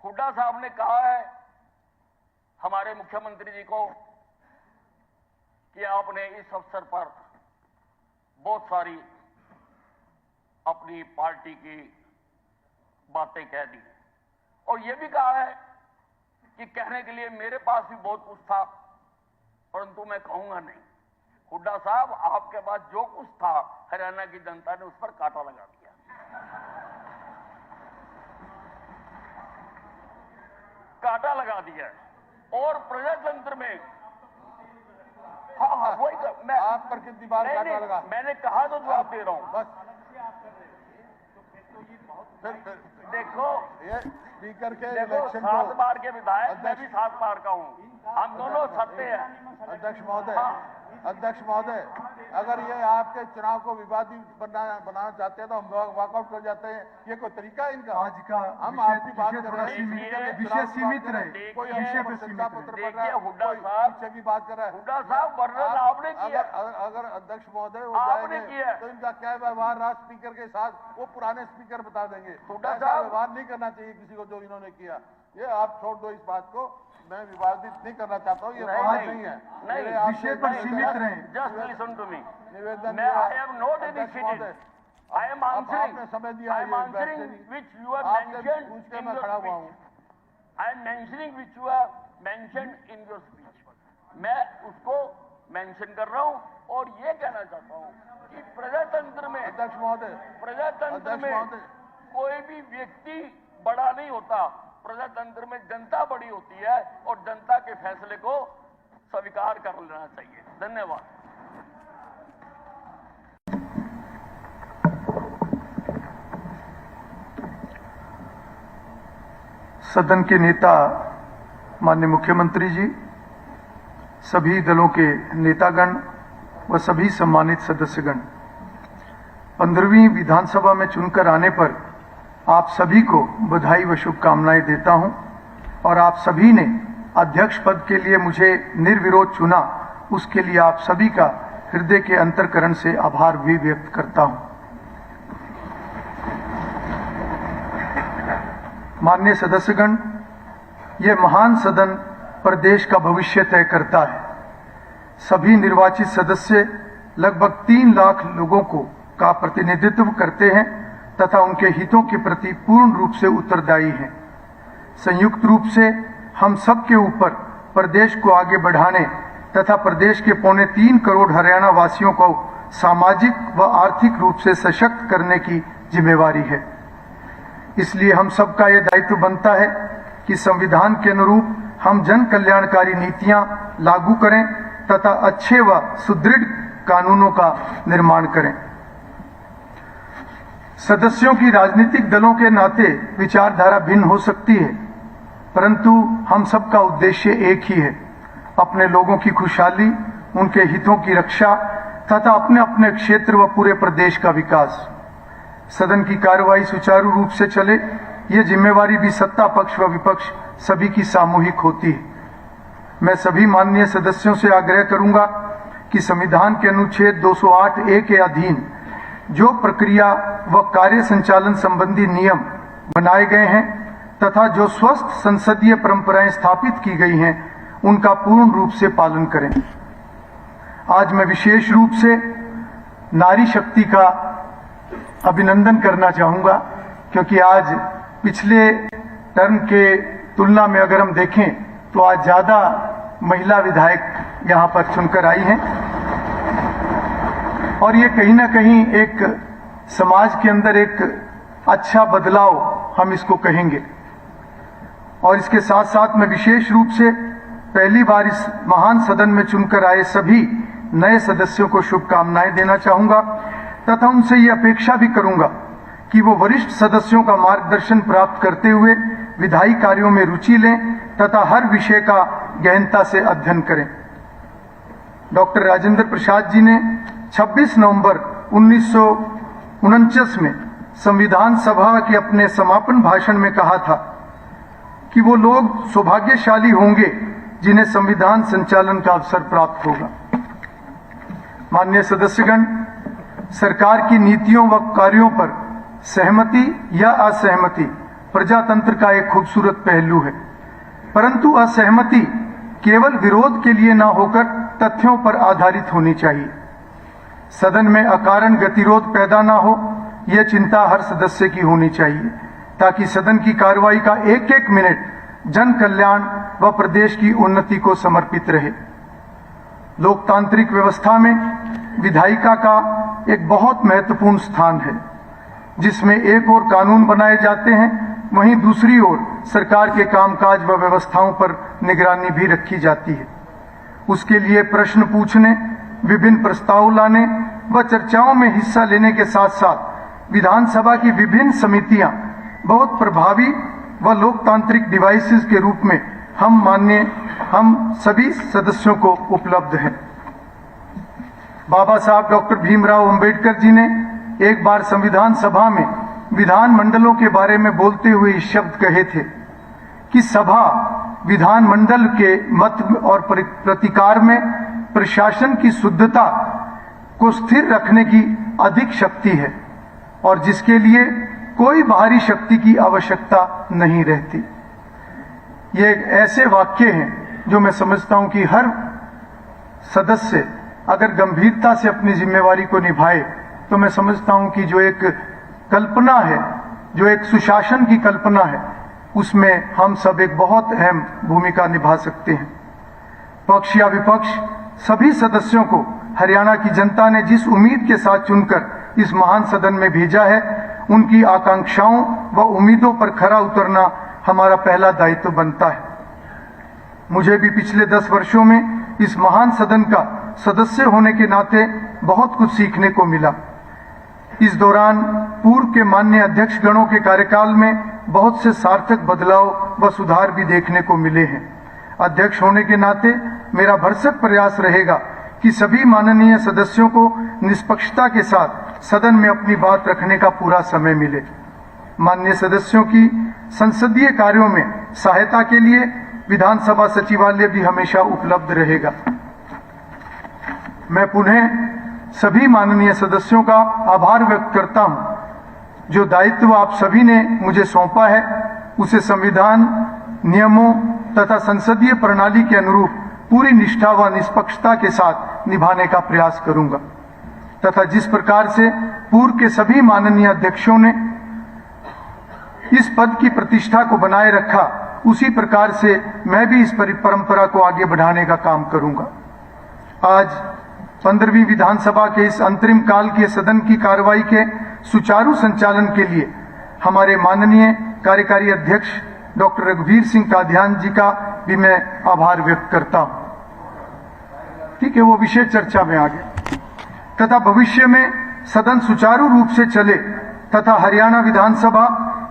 हुड्डा साहब ने कहा है हमारे मुख्यमंत्री जी को कि आपने इस अवसर पर बहुत सारी अपनी पार्टी की बातें कह दी और यह भी कहा है कि कहने के लिए मेरे पास भी बहुत कुछ था, परंतु मैं कहूंगा नहीं। हुड्डा साहब, आपके पास जो कुछ था हरियाणा की जनता ने उस पर कांटा लगा दिया। कांटा लगा दिया और प्रजातंत्र में हाँ वही मैं आप पर कितनी बार कांटा लगा? मैंने कहा तो जवाब दे रहा हूं। बस देखो ये स्पीकर के देखो, इलेक्शन 7 बार के विधायक, मैं अध्यक्ष- भी 7 बार का हूं। हम दोनों सत्य हैं। अध्यक्ष महोदय, अगर ये आपके चुनाव को विवादित बनाना चाहते हैं तो हम वॉकआउट कर जाते हैं। ये कोई तरीका है इनका? आज का हम आपकी बात विषय कर थोड़ा रहे हैं, विषय सीमित रहे, कोई विषय पर सीमित रहे। पत्र पढ़ रहा है, हुड्डा कोई साहब- पीछे की बात कर रहा है। हुड्डा साहब, वर्णन आपने किया। अगर अध्यक्ष महोदय वो आपने जाएंगे किया। तो इनका क्या व्यवहार रहा स्पीकर के साथ, वो पुराने स्पीकर बता देंगे। हुड्डा ऐसा साहब- व्यवहार नहीं करना चाहिए किसी को जो इन्होंने किया। ये आप छोड़ दो इस बात को, मैं विवादित नहीं करना चाहता हूँ। ये बात नहीं है। नहीं, मेरे आपसे विषय पर सीमित रहे। Just listen to me. निवेदन मैं I am not initiated. I am answering. आपने समय दिया I है am ये answering बैठने की। which you have आपसे mentioned पूछ के in मैं your खड़ा हुआ speech. हूँ। I am mentioning which you have mentioned in your speech. मैं उसको मेंशन कर रहा हूँ और ये कहना चाहता हूँ कि प्रजातंत्र में अध्यक्ष महोदय, प्रजातंत्र में कोई भी व्यक्ति बड़ा नहीं होता। प्रजातंत्र में जनता बड़ी होती है और जनता के फैसले को स्वीकार कर लेना चाहिए। धन्यवाद। सदन के नेता माननीय मुख्यमंत्री जी, सभी दलों के नेतागण व सभी सम्मानित सदस्यगण, 15वीं विधानसभा में चुनकर आने पर आप सभी को बधाई व शुभकामनाएं देता हूं और आप सभी ने अध्यक्ष पद के लिए मुझे निर्विरोध चुना, उसके लिए आप सभी का हृदय के अंतःकरण से आभार भी व्यक्त करता हूं। माननीय सदस्यगण, ये महान सदन प्रदेश का भविष्य तय करता है। सभी निर्वाचित सदस्य लगभग 3 लाख लोगों का प्रतिनिधित्व करते हैं तथा उनके हितों के प्रति पूर्ण रूप से उत्तरदायी हैं। संयुक्त रूप से हम सब के ऊपर प्रदेश को आगे बढ़ाने तथा प्रदेश के 3.25 करोड़ हरियाणा वासियों को सामाजिक व आर्थिक रूप से सशक्त करने की जिम्मेवारी है। इसलिए हम सबका यह दायित्व बनता है कि संविधान के अनुरूप हम जन कल्याणकारी नीतियां लागू करें तथा अच्छे व सुदृढ़ कानूनों का निर्माण करें। सदस्यों की राजनीतिक दलों के नाते विचारधारा भिन्न हो सकती है, परंतु हम सबका उद्देश्य एक ही है, अपने लोगों की खुशहाली, उनके हितों की रक्षा तथा अपने अपने क्षेत्र व पूरे प्रदेश का विकास। सदन की कार्यवाही सुचारू रूप से चले, ये जिम्मेवारी भी सत्ता पक्ष व विपक्ष सभी की सामूहिक होती है। मैं सभी माननीय सदस्यों से आग्रह करूंगा कि संविधान के अनुच्छेद 208A के अधीन जो प्रक्रिया व कार्य संचालन संबंधी नियम बनाए गए हैं तथा जो स्वस्थ संसदीय परंपराएं स्थापित की गई हैं, उनका पूर्ण रूप से पालन करें। आज मैं विशेष रूप से नारी शक्ति का अभिनंदन करना चाहूंगा, क्योंकि आज पिछले टर्म के तुलना में अगर हम देखें तो आज ज्यादा महिला विधायक यहां पर चुनकर आई हैं और ये कहीं ना कहीं एक समाज के अंदर एक अच्छा बदलाव हम इसको कहेंगे। और इसके साथ साथ मैं विशेष रूप से पहली बार इस महान सदन में चुनकर आए सभी नए सदस्यों को शुभकामनाएं देना चाहूंगा तथा उनसे ये अपेक्षा भी करूंगा कि वो वरिष्ठ सदस्यों का मार्गदर्शन प्राप्त करते हुए विधायी कार्यों में रुचि लें तथा हर विषय का गहनता से अध्ययन करें। डॉक्टर राजेंद्र प्रसाद जी ने 26 नवंबर 1949 में संविधान सभा के अपने समापन भाषण में कहा था कि वो लोग सौभाग्यशाली होंगे जिन्हें संविधान संचालन का अवसर प्राप्त होगा। माननीय सदस्यगण, सरकार की नीतियों व कार्यों पर सहमति या असहमति प्रजातंत्र का एक खूबसूरत पहलू है, परंतु असहमति केवल विरोध के लिए न होकर तथ्यों पर आधारित होनी चाहिए। सदन में अकारण गतिरोध पैदा न हो, यह चिंता हर सदस्य की होनी चाहिए, ताकि सदन की कार्रवाई का एक एक मिनट जन कल्याण व प्रदेश की उन्नति को समर्पित रहे। लोकतांत्रिक व्यवस्था में विधायिका का एक बहुत महत्वपूर्ण स्थान है, जिसमें एक ओर कानून बनाए जाते हैं, वहीं दूसरी ओर सरकार के कामकाज व व्यवस्थाओं पर निगरानी भी रखी जाती है। उसके लिए प्रश्न पूछने, विभिन्न प्रस्ताव लाने व चर्चाओं में हिस्सा लेने के साथ साथ विधानसभा की विभिन्न समितियां बहुत प्रभावी व लोकतांत्रिक डिवाइसेस के रूप में हम सभी सदस्यों को उपलब्ध हैं। बाबा साहब डॉक्टर भीमराव अंबेडकर जी ने एक बार संविधान सभा में विधानमंडलों के बारे में बोलते हुए इस शब्द कहे थे कि सभा विधानमंडल के मत और प्रतिकार में प्रशासन की शुद्धता को स्थिर रखने की अधिक शक्ति है और जिसके लिए कोई बाहरी शक्ति की आवश्यकता नहीं रहती। ये ऐसे वाक्य हैं जो मैं समझता हूं कि हर सदस्य अगर गंभीरता से अपनी जिम्मेवारी को निभाए तो मैं समझता हूं कि जो एक कल्पना है, जो एक सुशासन की कल्पना है, उसमें हम सब एक बहुत अहम भूमिका निभा सकते हैं। पक्ष या विपक्ष सभी सदस्यों को हरियाणा की जनता ने जिस उम्मीद के साथ चुनकर इस महान सदन में भेजा है, उनकी आकांक्षाओं व उम्मीदों पर खरा उतरना हमारा पहला दायित्व बनता है। मुझे भी पिछले 10 वर्षों में इस महान सदन का सदस्य होने के नाते बहुत कुछ सीखने को मिला। इस दौरान पूर्व के माननीय अध्यक्ष गणों के कार्यकाल में बहुत से सार्थक बदलाव व सुधार भी देखने को मिले हैं। अध्यक्ष होने के नाते मेरा भरसक प्रयास रहेगा कि सभी माननीय सदस्यों को निष्पक्षता के साथ सदन में अपनी बात रखने का पूरा समय मिले। माननीय सदस्यों की संसदीय कार्यों में सहायता के लिए विधानसभा सचिवालय भी हमेशा उपलब्ध रहेगा। मैं पुनः सभी माननीय सदस्यों का आभार व्यक्त करता हूं। जो दायित्व आप सभी ने मुझे सौंपा है, उसे संविधान, नियमों तथा संसदीय प्रणाली के अनुरूप पूरी निष्ठा व निष्पक्षता के साथ निभाने का प्रयास करूंगा तथा जिस प्रकार से पूर्व के सभी माननीय अध्यक्षों ने इस पद की प्रतिष्ठा को बनाए रखा, उसी प्रकार से मैं भी इस परंपरा को आगे बढ़ाने का काम करूंगा। आज 15वीं विधानसभा के इस अंतरिम काल के सदन की कार्रवाई के सुचारू संचालन के लिए हमारे माननीय कार्यकारी अध्यक्ष डॉक्टर रघुवीर सिंह कादियान जी का भी मैं आभार व्यक्त करता हूं। ठीक है, वो विषय चर्चा में आ गया तथा भविष्य में सदन सुचारू रूप से चले तथा हरियाणा विधानसभा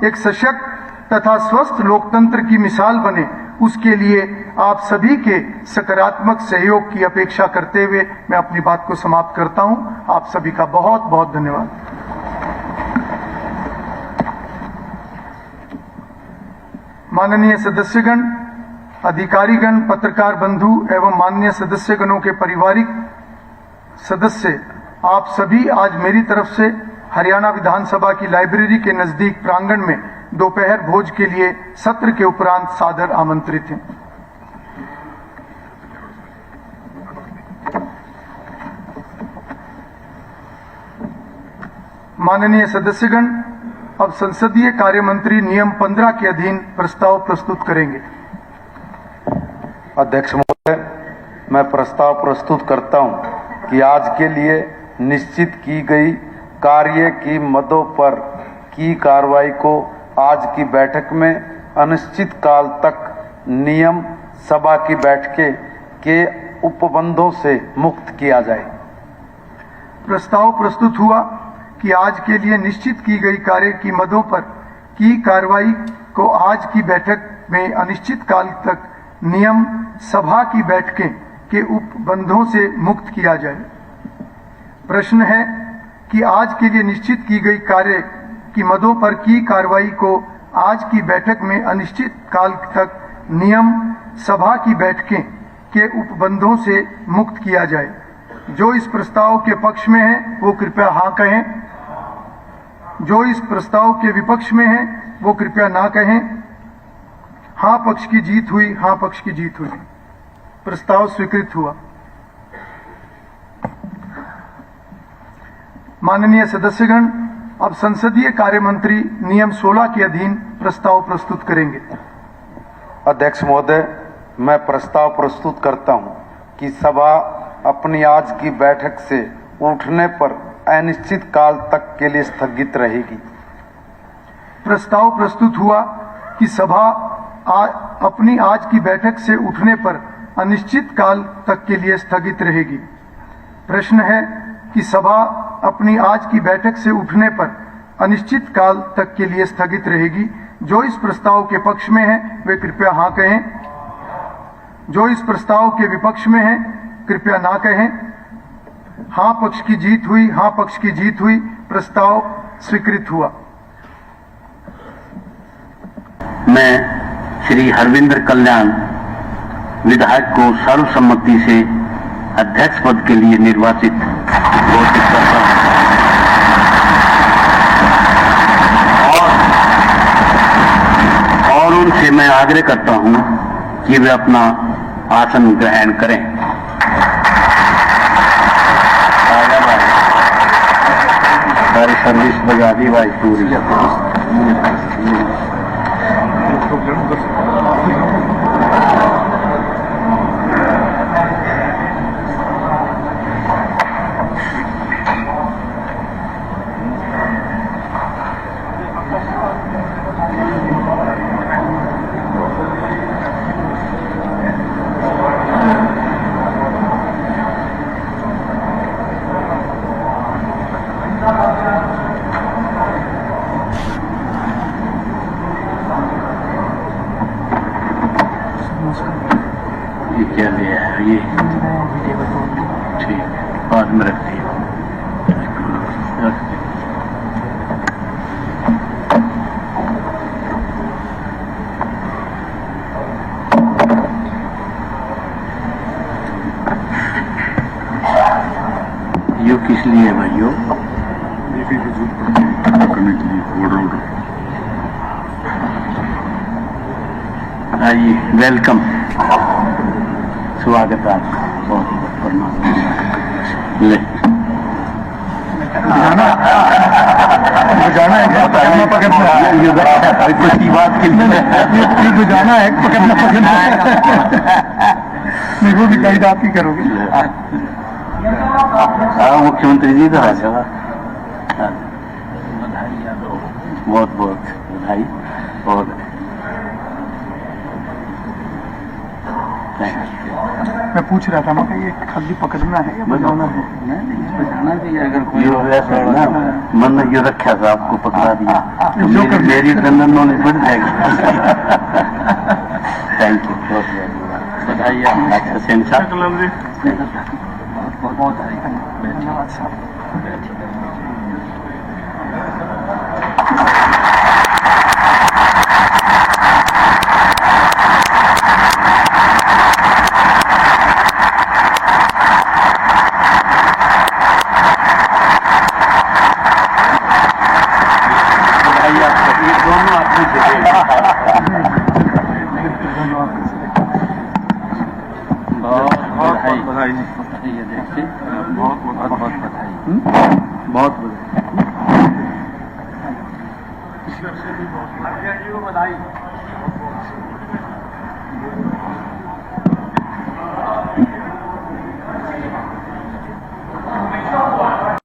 एक सशक्त तथा स्वस्थ लोकतंत्र की मिसाल बने, उसके लिए आप सभी के सकारात्मक सहयोग की अपेक्षा करते हुए मैं अपनी बात को समाप्त करता हूं। आप सभी का बहुत बहुत धन्यवाद। माननीय सदस्यगण, अधिकारीगण, पत्रकार बंधु एवं माननीय सदस्यगणों के पारिवारिक सदस्य, आप सभी आज मेरी तरफ से हरियाणा विधानसभा की लाइब्रेरी के नजदीक प्रांगण में दोपहर भोज के लिए सत्र के उपरांत सादर आमंत्रित हैं। माननीय सदस्यगण, अब संसदीय कार्य मंत्री नियम 15 के अधीन प्रस्ताव प्रस्तुत करेंगे। अध्यक्ष महोदय, मैं प्रस्ताव प्रस्तुत करता हूं कि आज के लिए निश्चित की गई कार्य की मदों पर की कार्रवाई को आज की बैठक में अनिश्चित काल तक नियम सभा की बैठकें के उपबंधों से मुक्त किया जाए। प्रस्ताव प्रस्तुत हुआ कि आज के लिए निश्चित की गई कार्य की मदों पर की कार्रवाई को आज की बैठक में अनिश्चित काल तक नियम सभा की बैठकें के उपबंधों से मुक्त किया जाए। प्रश्न है कि आज के लिए निश्चित की गई कार्य की मदों पर की कार्रवाई को आज की बैठक में अनिश्चित काल तक नियम सभा की बैठकें के उपबंधों से मुक्त किया जाए। जो इस प्रस्ताव के पक्ष में है वो कृपया हाँ कहें। जो इस प्रस्ताव के विपक्ष में हैं वो कृपया ना कहें। हां पक्ष की जीत हुई, हां पक्ष की जीत हुई। प्रस्ताव स्वीकृत हुआ। माननीय सदस्यगण, अब संसदीय कार्य मंत्री नियम 16 के अधीन प्रस्ताव प्रस्तुत करेंगे। अध्यक्ष महोदय, मैं प्रस्ताव प्रस्तुत करता हूं कि सभा अपनी आज की बैठक से उठने पर अनिश्चित काल तक के लिए स्थगित रहेगी। प्रस्ताव प्रस्तुत हुआ कि सभा अपनी आज की बैठक से उठने पर अनिश्चित काल तक के लिए स्थगित रहेगी। प्रश्न है कि सभा अपनी आज की बैठक से उठने पर अनिश्चित काल तक के लिए स्थगित रहेगी। जो इस प्रस्ताव के पक्ष में है वे कृपया हाँ कहें। जो इस प्रस्ताव के विपक्ष में है कृपया ना कहें। हाँ पक्ष की जीत हुई, हाँ पक्ष की जीत हुई। प्रस्ताव स्वीकृत हुआ। मैं श्री हरविंद्र कल्याण विधायक को सर्वसम्मति से अध्यक्ष पद के लिए निर्वाचित घोषित करता हूं और उनसे मैं आग्रह करता हूं कि वे अपना आसन ग्रहण करें। सारी सर्विस बजा दी भाई पूरी। ये क्या लिया है ये? ठीक, बाद में रख दिया। यो किस लिए भाइयों? करने के लिए आइए, वेलकम, स्वागत है आपका। बहुत बहुत प्रणाम। ले बजाना है, पकड़ना कुछ की बात के लिए बजाना है, पकड़ना पकड़ना नहीं, वो भी गाइड आप ही करोगे। मुख्यमंत्री जी तो आ जाओ। बधाई यादव, बहुत बहुत बधाई। बहुत मैं पूछ रहा था, मैं ये खाली पकड़ना है या बजाना है? बजाना भी अगर कोई मन ये रखा था आपको पकड़ा दिया तो मेरी जनरल नॉलेज बढ़ जाएगी। थैंक यू, बहुत बधाई। अच्छा सेन साहब, बहुत धन्यवाद साहब। दोनों अपनी जगह बहुत बधाई। ये देखिए, बहुत बहुत बधाई।